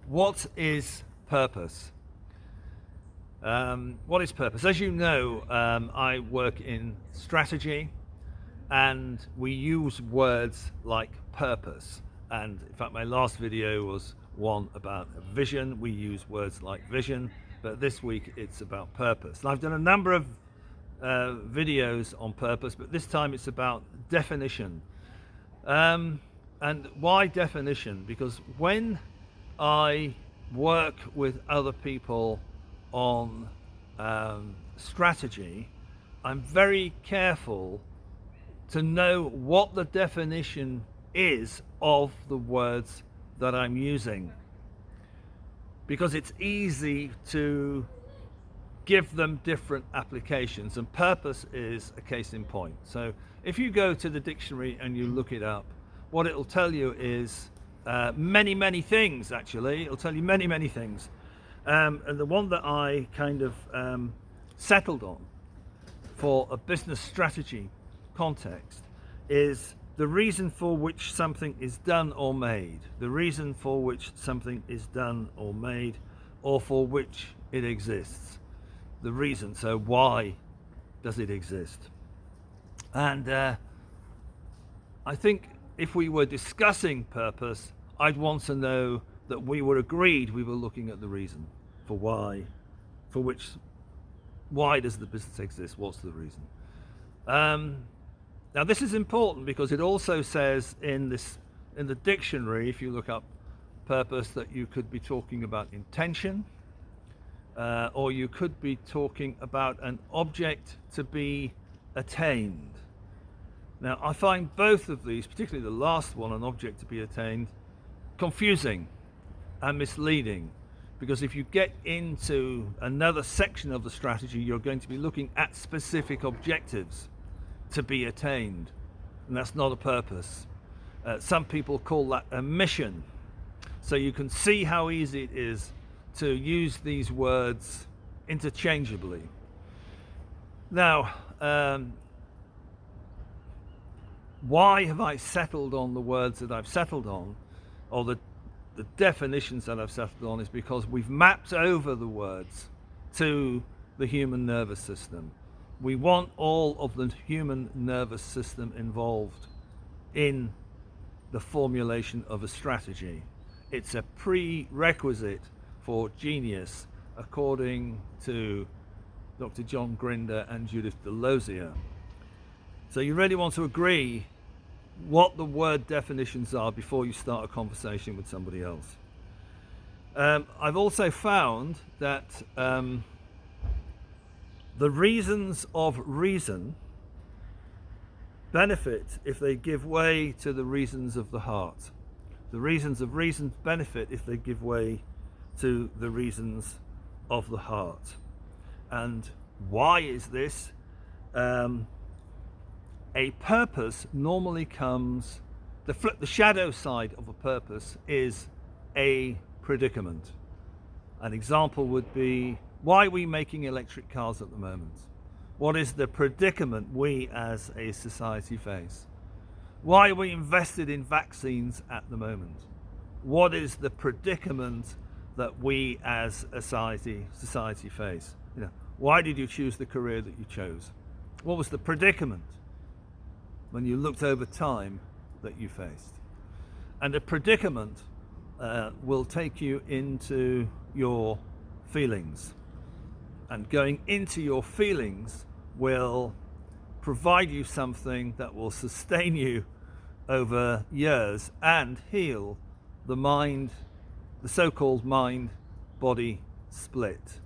What is purpose? What is purpose? As you know, I work in strategy, and we use words like purpose. And in fact, my last video was one about vision. We use words like vision, but this week it's about purpose. And I've done a number of videos on purpose, but this time it's about definition. And why definition? Because when I work with other people on strategy, I'm very careful to know what the definition is of the words that I'm using, because it's easy to give them different applications, and purpose is a case in point. So if you go to the dictionary and you look it up, what it'll tell you is many things. Actually, it'll tell you many things, and the one that I kind of settled on for a business strategy context is the reason for which something is done or made, the reason for which something is done or made, or for which it exists. The reason, so why does it exist? And I think if we were discussing purpose, I'd want to know that we were agreed we were looking at the reason for why, for which, why does the business exist? What's the reason? Now this is important because it also says in the dictionary, if you look up purpose, that you could be talking about intention, or you could be talking about an object to be attained. Now I find both of these, particularly the last one, an object to be attained, confusing and misleading, because if you get into another section of the strategy, you're going to be looking at specific objectives to be attained, and that's not a purpose. Some people call that a mission. So you can see how easy it is to use these words interchangeably. Now, why have I settled on the words that I've settled on, or the definitions that I've settled on, is because we've mapped over the words to the human nervous system. We want all of the human nervous system involved in the formulation of a strategy. It's a prerequisite for genius, according to Dr. John Grinder and Judith Delosier. So you really want to agree what the word definitions are before you start a conversation with somebody else. I've also found that the reasons of reason benefit if they give way to the reasons of the heart. The reasons of reason benefit if they give way to the reasons of the heart. And why is this? A purpose normally comes, the shadow side of a purpose is a predicament. An example would be, why are we making electric cars at the moment? What is the predicament we as a society face? Why are we invested in vaccines at the moment? What is the predicament that we as a society face? You know, why did you choose the career that you chose? What was the predicament when you looked over time that you faced? And a predicament will take you into your feelings. And going into your feelings will provide you something that will sustain you over years and heal the mind, the so-called mind-body split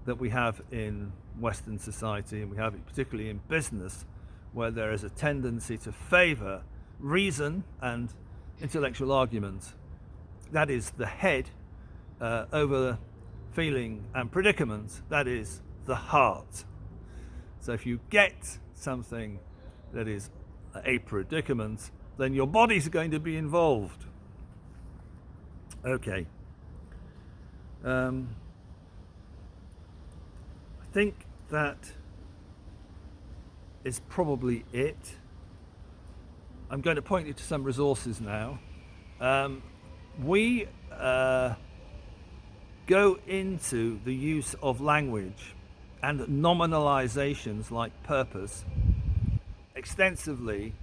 that we have in Western society, and we have it particularly in business, where there is a tendency to favor reason and intellectual argument. That is the head over feeling and predicament, that is the heart. So if you get something that is a predicament, then your body's going to be involved. Okay. I think that is probably it. I'm going to point you to some resources now. We go into the use of language and nominalizations like purpose extensively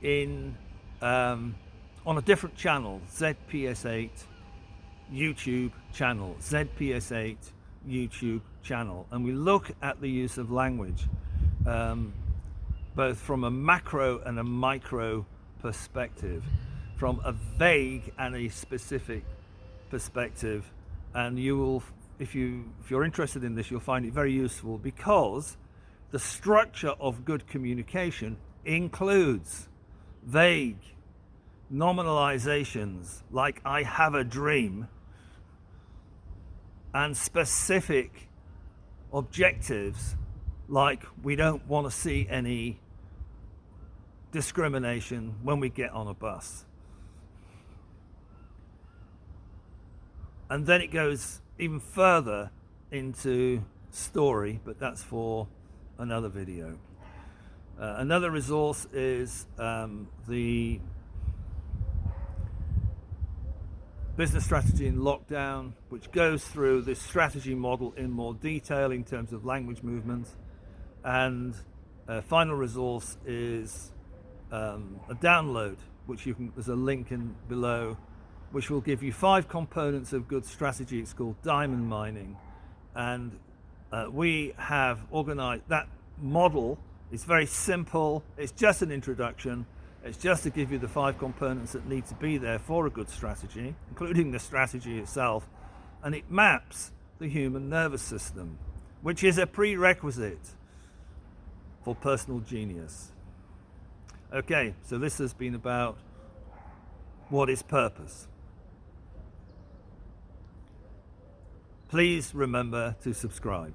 in on a different channel, ZPS8 YouTube channel, ZPS8 YouTube channel, and we look at the use of language both from a macro and a micro perspective, from a vague and a specific perspective. And you will, if you're interested in this, you'll find it very useful, because the structure of good communication includes vague nominalizations like "I have a dream" and specific objectives like "we don't want to see any discrimination when we get on a bus." And then it goes even further into story, but that's for another video. Another resource is the Business Strategy in Lockdown, which goes through this strategy model in more detail in terms of language movements. And final resource is a download, which there's a link in below, which will give you 5 components of good strategy. It's called diamond mining, and we have organized that model. It's very simple. It's just an introduction. It's just to give you the 5 components that need to be there for a good strategy, including the strategy itself, and it maps the human nervous system, which is a prerequisite for personal genius. Okay, so this has been about what is purpose. Please remember to subscribe.